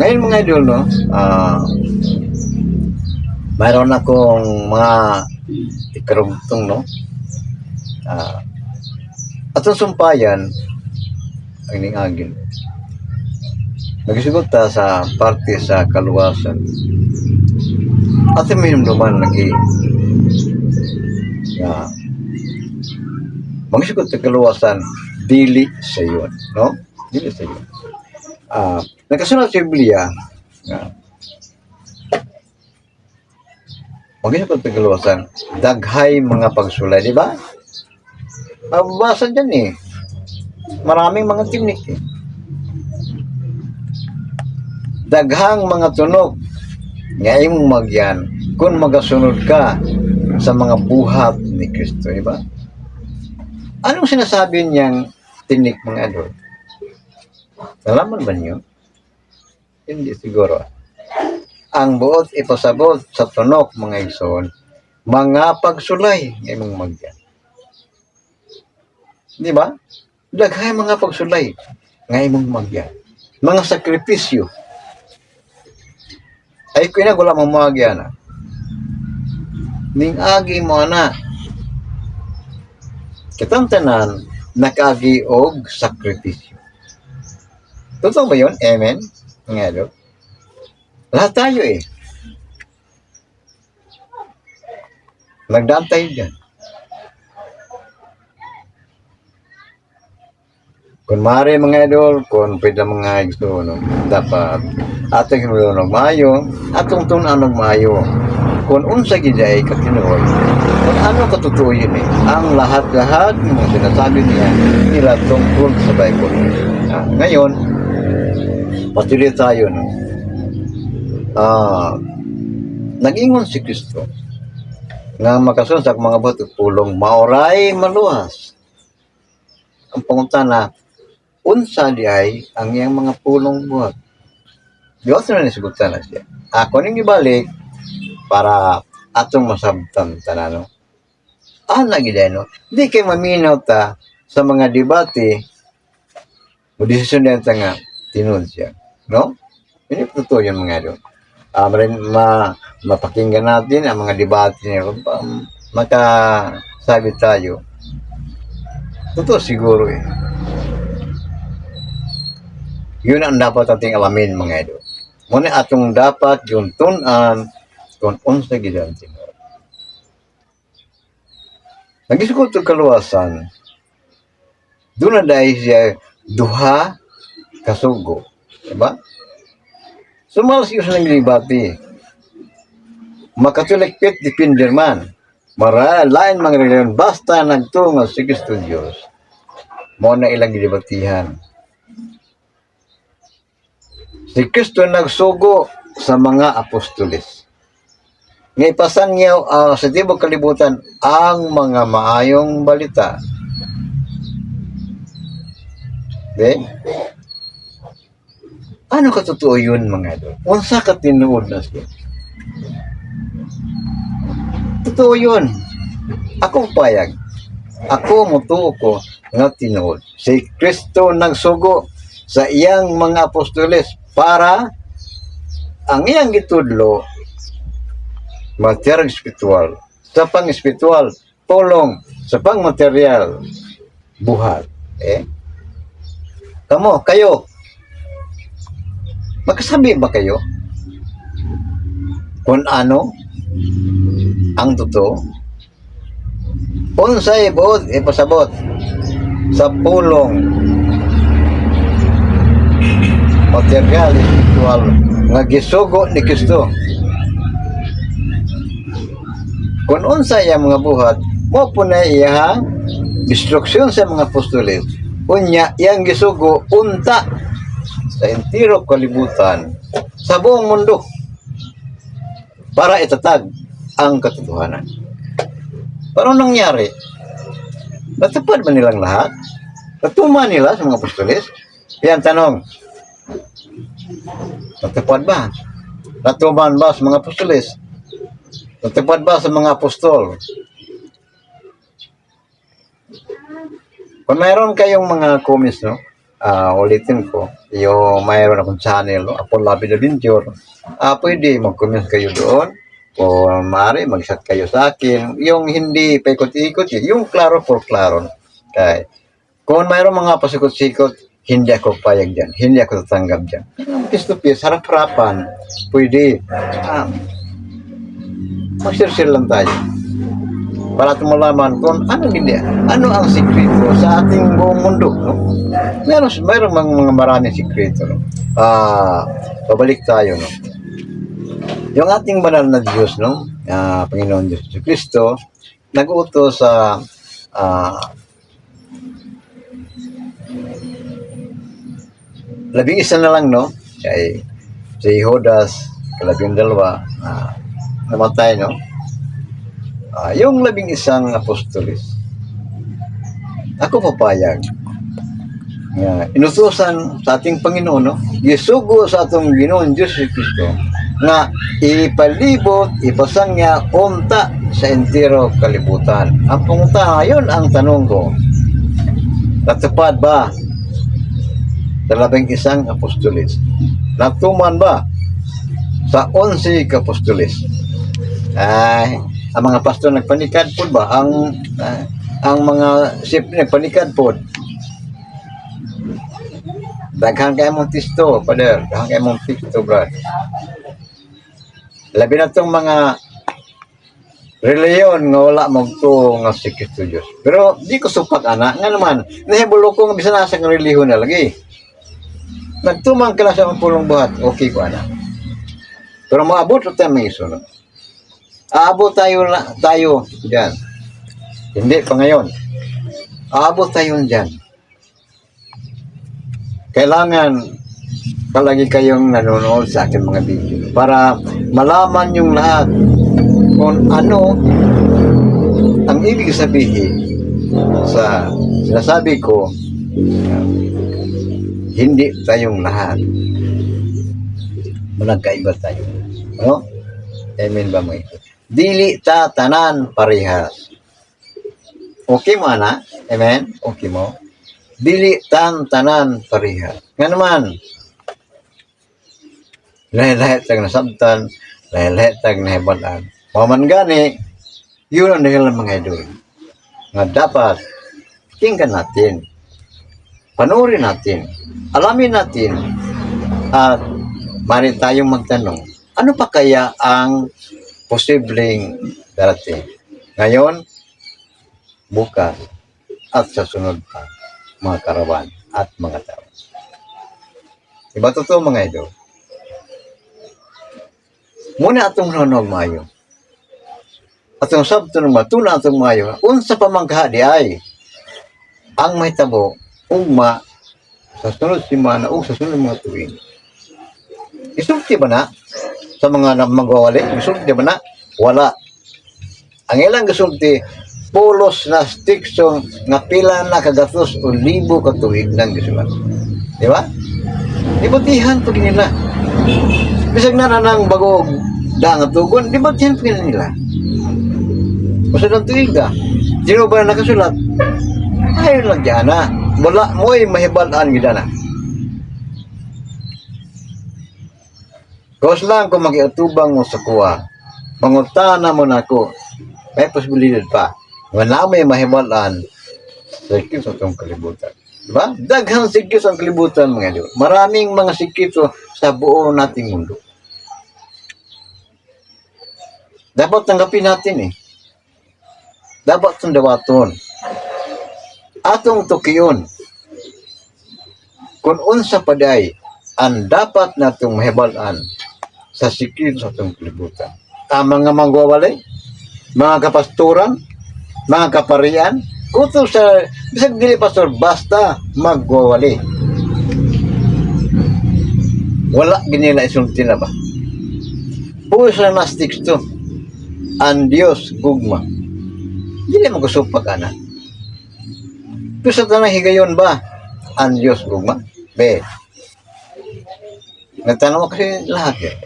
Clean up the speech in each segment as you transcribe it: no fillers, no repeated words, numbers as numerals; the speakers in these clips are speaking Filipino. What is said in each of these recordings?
Ngayon mga idol, no, mayroon akong mga ikarugtong, no, atong sumpayan, ang ningagin. Nagsigot ta sa parte sa kaluwasan. At minumduman lagi na magsigot sa kaluwasan, dili sa iyon, no? Dili sa iyon. Nagkasunod sa Biblia, magsigot sa kaluwasan, daghay mga pagsulay, di ba? Mababasa dyan eh. Maraming mga tinik eh. Daghang mga tunog nga imong magyan kung magasunod ka sa mga buhat ni Kristo, di ba? Anong sinasabi niyang tinik mga idol? Nalaman ba niyo? Hindi siguro. Ang buot ipasabot sa tunok mga igsoon, mga pagsulay nga imong magyan. Di ba? Daghay mga pagsulay nga imong magyan. Mga sakripisyo. Ay kinagula mo magyan na. Ning agi mo na. Kitang tanan nakagi og sakripisyo. Totoo ba yun? Amen? Nga. Lahat tayo eh. Nagdaan tayo dyan. Kung maaari mga idol, kung pwede mga gusto, no, dapat ating hulunog maayo, atong tunanog maayo. Kung unsa giday katinuoy, kung ano katotoo yun eh, ang lahat-lahat ng mga sinasabi niya, nila tungkol sa Bible. Ngayon, patuloy tayo, no? Nag-ingon si Kristo nga makasunod sa mga batok pulong, maoray maluwas. Ang pangunta na, unsa di ay ang iyang mga pulong buhat. Diyos na nisigutan na siya. Ako ning ibalik para atong masabtan tanano. Nagiday no. Di kay maminaw ta sa mga debate o desisyon na nga tinod siya. No? Hindi totoo yun mga idol. Mapakinggan natin ang mga debate niya. Makasabi tayo. Totoo siguro eh. Yun ang dapat ating alamin mga idol. Muna atong dapat yung tunan kung unsa gid ang tinuod. Nagisukot og kaluwasan. Doon na dahil siya duha kasugo. Diba? Sumalas yun sa nanglibati. Makatulikpit dipindir man. Lain mga reliyon. Basta nagtungo sa Kristo Diyos. Muna ilang gilibatihan. Si Kristo nagsugo sa mga apostoles. Ngaipasan niya sa tibok kalibutan ang mga maayong balita. Okay? Ano katotoo yun mga idol? Unsa ka tinuod na siya? Totoo yun. Ako payag. Ako mutuo ko nga tinuod. Si Kristo nagsugo sa iyang mga apostoles para ang iyang gitudlo material spiritual, sa pang-spiritual, tulong, sa pang-material, buhat. Kayo, magkasabi ba kayo kung ano ang totoo? Unsay buot ipasabot sa pulong material spiritual nga gisugo ni Kristo. Kung unsa iya mga buhat, mo po na iya destruksyon sa mga apostoles. Unya, iyang gisugo unta sa entero kalibutan sa buong mundo para itatag ang katotohanan. Pero nangyari, natupad ba nilang lahat? Natuma nila sa mga apostoles? Yan tanong. Natupad ba? Natuman ba sa mga apostoles? Natupad ba sa mga apostol? Kung mayroon kayong mga comments, no? ulitin ko, yung mayroon akong channel, no? Apple Labid Adventure. Pwede mag-comment kayo doon. O maaari, mag-chat kayo sa akin. Yung hindi paikot-ikot, yung klaro for klaro. Kaya, kung mayroon mga pasikot-sikot, hindi ako payag dyan. Hindi ako tatanggap dyan. Face to face, harap-harapan. Pwede. Mag-share lang tayo. Para tumalaman kung ano ang sikreto sa ating buong mundo, no? Mayroong mga maraming sikreto, no? Pabalik tayo, no? Yung ating banal na Diyos, no? Panginoon Diyos Kristo, nag-utos sa labing isa na lang, no? Si Judas, kalabing dalawa, namatay, no? Yung labing isang apostolis, ako papayag. Inutusan sa ating Panginoon, no? Isugo sa atong Ginoon Diyos Kristo na ipalibot, ipasangya, unta sa entero kalibutan. Ang punta ngayon, ang tanong ko, natupad ba sa labing isang apostolis? Natuman ba sa 11 kapostolis? Ang mga pastor nagpanikad po ba? Ang mga sip nagpanikad po. Daghan kayo mong tisto, Father. Daghan kayo mong tisto, brad. Labi na itong mga reliyon nga wala magto nga si Kristo Diyos. Pero di ko supak, anak. Nga naman, nahibulo ko nga bisa nasa ng reliyon na lagi. Nagtumang ka na sa pulong buhat. Okay ko, anak. Pero maabot o tayo may iso, no? Aabot tayo dyan. Hindi pa ngayon. Aabot tayo dyan. Kailangan palagi kayong nanonood sa aking mga video para malaman yung lahat kung ano ang ibig sabihin sa sinasabi ko. Hindi tayong lahat. Nagkaiba tayo. No? Amen ba mo ito? Dili ta tanan parehas. Okay mo, ana? Amen? Okay mo? Dili tanan parehas. Nga naman, lahat tag nasabtan, lahat tag nahibalan. Maman gani, yun ang dahilan mga idol. Nga dapat, tingnan natin, panoorin natin, alamin natin, at mari tayong magtanong, ano pa kaya ang posibleng darating ngayon, bukas, at sa sunod pa, mga karawan at mga tao. Diba totoo mga idol? Muna atong nanog maayo. Atong sabto ng matuna atong maayo. Unsa pa mangkaha di ay ang mahitabo ugma sa sunod simana o sa sunod mga tuwing. Isulti ba na sa mga magwawali? Isulti ba na? Wala. Ang ilang gisulti, pulos na stikso nga pila na kagatos o libo katuig ng gisulat. Di ba? Ibutihan pag nila. Bisag na nang bago daang tugon, ibutihan pag nila. Basta ng tuig ka. Sino ba na nakasulat? Ayun lang dyan na. Wala mo'y mahibalaan gida na. Kaus lang kung mag-iatubang mo sa kuwa. Pangutana mo na ako. May posibilidad pa. Wala may mahibalaan sa sikit sa itong kalibutan. Diba? Daghang sikit ang kalibutan mga diba? Maraming mga sikit sa buo nating mundo. Dapat tanggapin natin Dapat sundawaton. Atong tukiyon. Kung unsa paday ang dapat natong mahibalaan sa sikit sa itong kalibutan. Ang mga manggwawalay, mga kapasturan, mga kaparian, kuto sa bisag dili pastor basta magwawali. Wala ginila isulti na ba? Puwes na nastiks to. Ang Diyos gugma. Dili magsupak ana. Pero sa tanang higayon ba? Ang Diyos gugma? Be. Nagtanong kasi lahat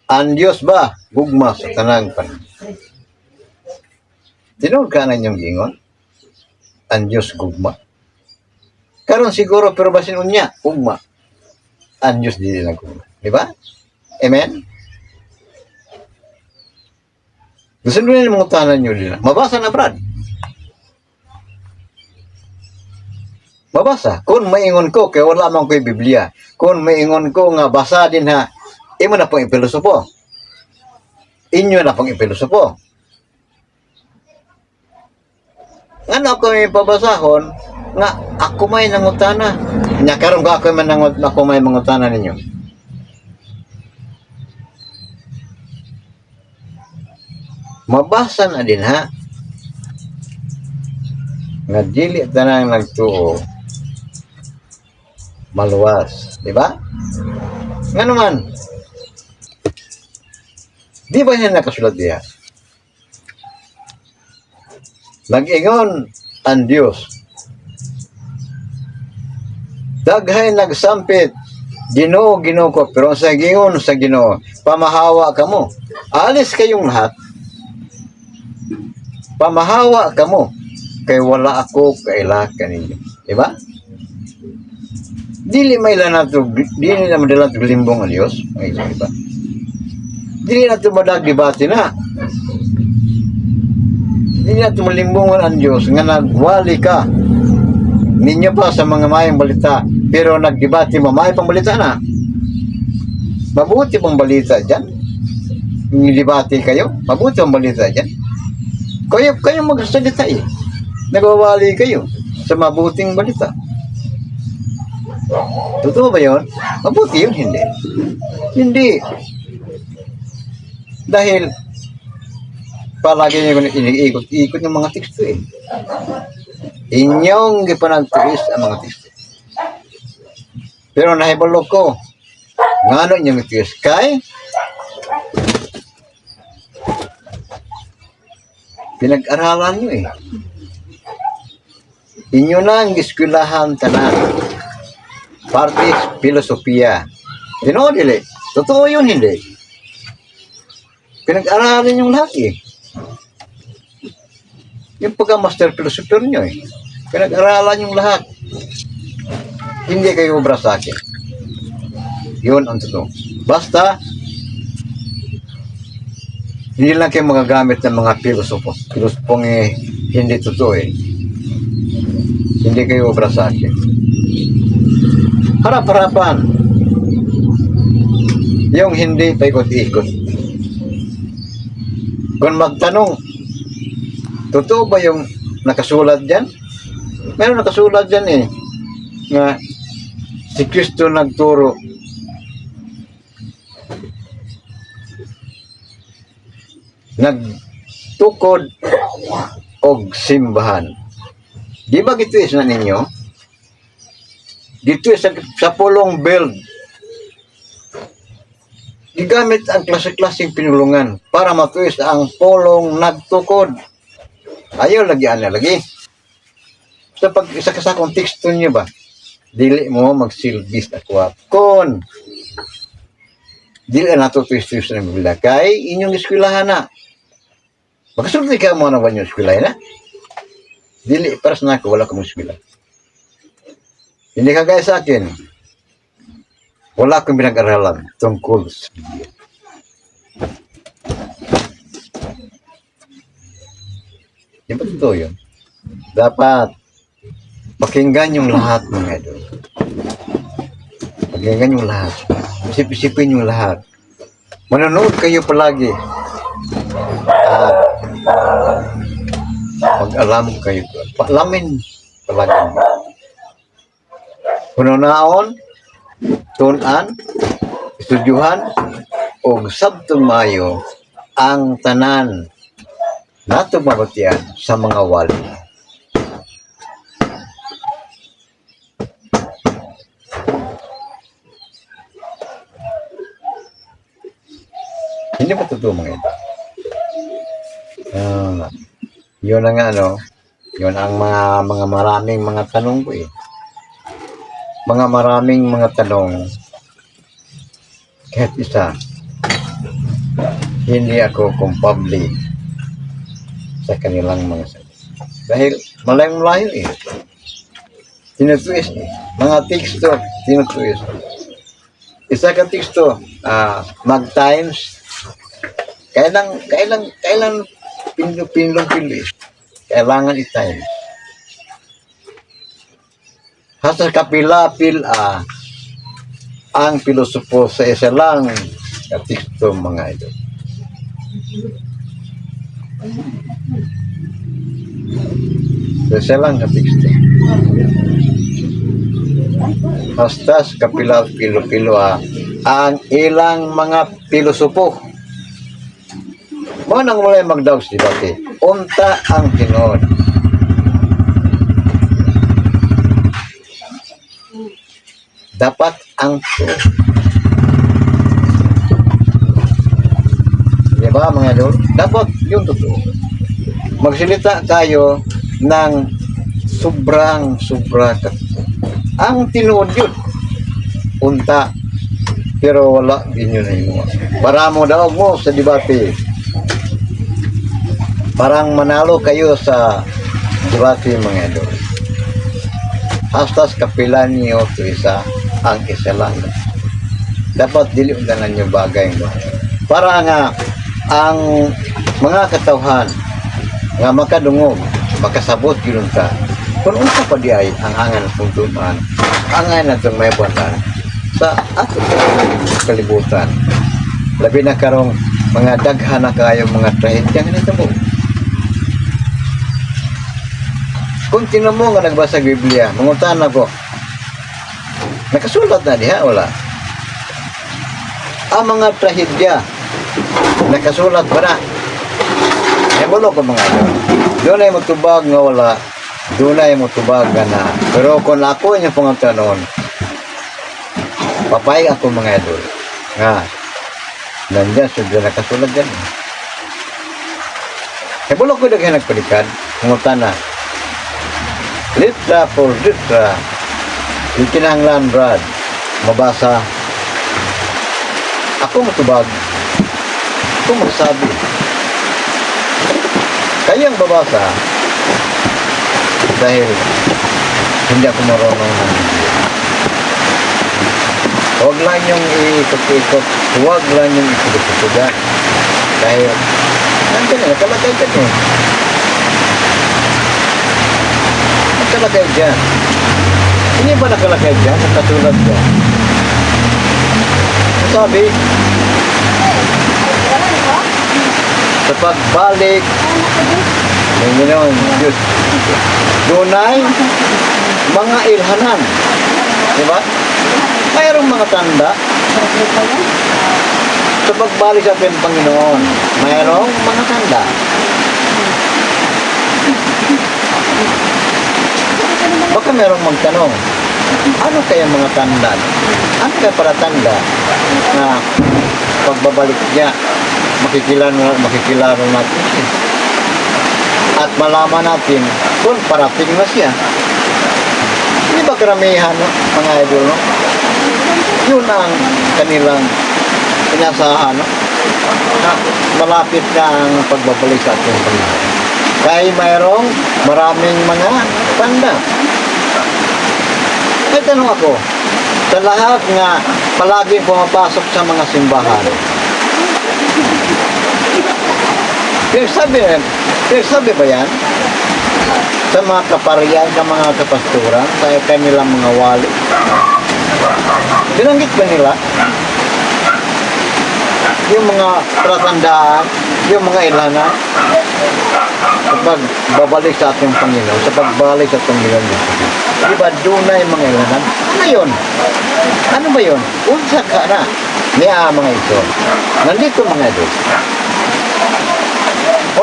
Ang Diyos ba? Gugma sa tanang panahon. Tinuod ka na inyong gingon? ang Diyos gugma. Karon siguro pero basin unya, ugma. Ang Diyos dili na gugma. Di ba? Amen? Gusto nyo yung mga tanan nyo nila. Mabasa na, Brad. Mabasa. Kung maingon ko, kaya wala man ko'y Biblia. Kung maingon ko nga basa din ha, imo na pong ipilosopo. Inyo na pong ipilosopo. Nga ako may pabasahon, nga ako may nangutana. Nya karon ko ako man ako may mangutana ninyo. Mabasa na din ha. Nga dili tanang nagtuo maluwas, di ba? Nga naman, di ba yan nakasulat diya? Nag-ingon ang Diyos. Daghay nagsampit, Ginoo ko, pero sa gingon sa Ginoo, pamahawa ka mo. Alis kayong lahat. Pamahawa ka mo. Kay wala ako kaila kaninyo. Diba? Dili may nato, dili na madala ito limbong ang Diyos. Ay, diba? Dili na ito madagdibati na. Dili na ito malimbongan ang Diyos nga nagwali ka. Ninyo pa sa mga mayang balita, pero nagdibati mo, may pang balita na. Mabuti pang balita dyan. Nilibati kayo, mabuti pang balita dyan. Kayo magsalita eh. Nagwawali kayo sa mabuting balita. Totoo ba yun? Mabuti yun, hindi. Hindi. Dahil palagi nyo iniikot-ikot ng mga teksto eh. Inyong gipanagtuis ang mga teksto. Pero nahibalo ko, ngano inyong itiis kay pinag-aralan nyo eh. Inyo na ang eskwelahan tanan. Partis, filosofiya. Tino, dili. Totoo yun, hindi. Pinag-aralan yung lahat eh. Yung pagka-master philosopher nyo eh. Pinag-aralan yung lahat. Hindi kayo obra sa akin. Yun ang totoo. Basta, hindi lang kayo magagamit ng mga filosopo. Filosopong eh, hindi totoo eh. Hindi kayo obra sa akin. Harap-harapan. Yung hindi, paikot-ikot. Kung magtanong, totoo ba yung nakasulat dyan? Meron nakasulat dyan eh. Nga, si Kristo nagturo. Nagtukod og simbahan. Di ba gituis na ninyo? Gituis sa pulong build. Gigamit ang klase-klaseng pinulungan para matuis ang pulong nagtukod. Ayaw lagi na lagi. Sa pag isa ka sa konteksto niyo ba? Dili mo magsilbis ako kon. Dili na tutuis-tuis na Biblia kay inyong eskwelahan na. Makasulti ka mo na ba yung eskwelahan na? Dili, para sa ako, wala akong eskwela. Hindi ka gaya sa akin. Wala akong pinag-aralan tungkol sa Biblia. Di ba totoo yun? Dapat pakinggan yung lahat mga idol. Pakinggan yung lahat. Isip-isipin yung lahat. Manonood kayo palagi. At pag-alam kayo. Paalamin palagi. Pununaon, tunan, estudyuhan, o sabtong maayo ang tanan nato mabatian sa mga wali. Hindi ba totoo mga ito? Yun ang yun ang mga maraming mga tanong ko eh. Mga maraming mga tanong, kahit isa, hindi ako compatible sa kanilang mga sagot. Dahil Malayong-layo eh. Tinutuis eh. Mga teksto, tinutuis. Isa ka teksto, mag-times, kailang pinlong-pilis. Kailangan i-times. Hasta kapila-pil ang pilosopo sa isa lang katikto mga ito. Sa isa lang katikto. Hasta kapila-pilo-pilo ang ilang mga pilosopo. Manang mulai magdaw sa debate. Unta ang Tinuod. Dapat ang diba mga idol? Dapat yung totoo. Magsalita tayo ng sobra ang Tinuod yun. Unta. Pero wala din yun na yun. Para mo daw mo sa debate. Parang manalo kayo sa debate mga idol. Hastas kapilan niyo ito isa ang isa lang. Dapat dili undangan yung bagay mo. Para nga ang mga katawhan nga makadungog, makasabot yun ka. Kung unsa pa di ay ang angan ng puntuman, angan na itong may buwan sa ato kalibutan. Labi na karong mga daghan na kayo mga trahedya nga nito mo. Kung tinan mo nga nagbasa Biblia, manguntahan ako, nakasulat na diha, wala. Ang mga trahedya, nakasulat ba na? Emulo ko mga ito. Doon ay matubag nga wala, doon ay matubag na. Pero kung ako yung pangatanon, papayag ako mga idol. Nga, nandiyan, sudah nakasulat dyan. Emulo ko daghan nagpalikad, manguntahan na. Litra for litra, ikinahanglan brad, mabasa. Ako matubag, ako magsabi. Kayang babasa, dahil hindi ako marunong ng huwag lang yung iikot-ikot, huwag lang yung ikot-ikotan. Dahil, nandiyan na, nakalagay dyan eh. Nakalagay dyan. Hindi ba nakalagay dyan? Nakatulad dyan. Sabi, sa pagbalik ng Ginoong Diyos, dunay mga ilhanan. Diba? Mayroong mga tanda. Sa pagbalik sa ating Panginoon, mayroong mga tanda. Baka merong magtanong, ano kaya mga tanda? Ano kaya para tanda na pagbabalik niya, makikilaro natin siya. At malaman natin kung parating na siya. Hindi ba karamihan, no? Mga idol, no? Yun ang kanilang inasahan, no? Na malapit na ang pagbabalik sa ating Panginoon. Kaya mayroong maraming mga tanda. Ay tanong ako, sa lahat nga palaging pumapasok sa mga simbahan, pinagsabi ba yan? Sa mga kaparian, sa mga kapasturan, sa kanilang mga wali? Binanggit ba nila? Yung mga pratandaan, yung mga ilanan, kapag babalik sa ating Panginoon, sa pagbalik sa ating Panginoon, di ba doon na yung mga ilanan? Ano yun? Ano ba yun? Unsa ka na niya mga ito. Nandito mga ito.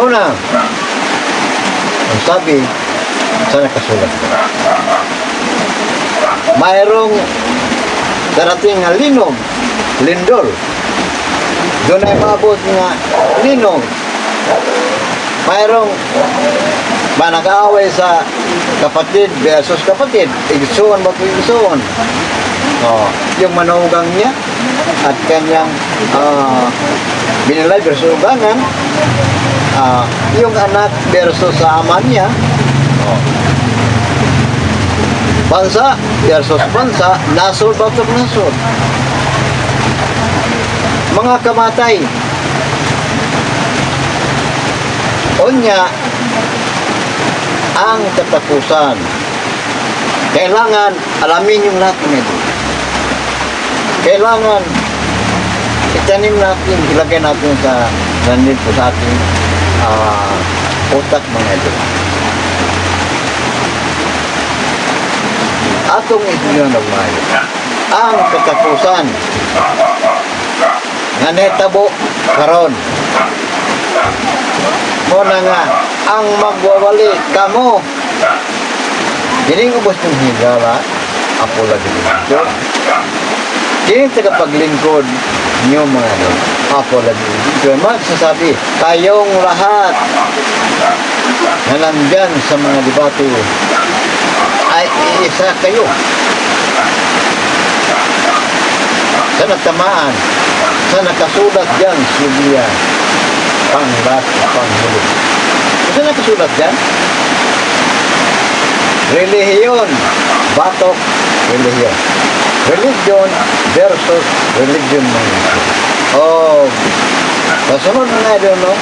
Una, ang sabi, sa nakasulat ko, mayroong darating nga linog, lindol. Doon ay maabot nga linog. Mayroong ba nag-aaway sa kapatid versus kapatid. Igsuon ba ito igsuon? Yung manugang niya at kanyang binilay versus ugangan. Yung anak versus sa ama niya. Oh. Bansa versus bansa, nasod batok nasod. Mga kamatay. Unya, ang katapusan. Kailangan alamin yung lahat ng ito. Kailangan itanim natin, ilagay natin sa nandito sa ating utak mga ito. Atong isyo ng mayo. Ang katapusan nga netabo karon. Muna nga ang magwawali kamo. Dining ubos ng higala, apo lagi dito. Dining tagapaglingkod niyo mga doon, apo lagi dito. Magsasabi, kayong lahat na nandyan sa mga debate ay isa kayo. Sa nagtamaan, sa nakasulat dyan, Silvia, panglat at panghulog. Sa nakasulat dyan, relihiyon, batok, relihiyon. Religion versus religion mga ito. Oh, kasunod mga idol, no?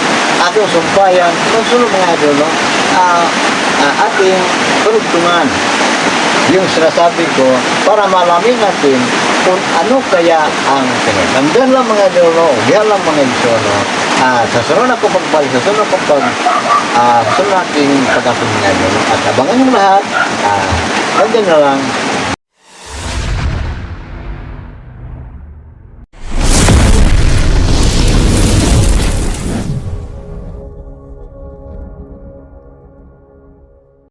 Ating sumpayan, kasunod mga idol, no? Ating peruntungan. Yung sinasabi ko, para malamin natin kung ano kaya ang tingin. Nandun lang mga idol, no? Diyan lang mga idol, no? Sa sunod na pagbalik, sa sunod nating pag-asin mga idol, no? At abangan yung lahat, nandiyan na lang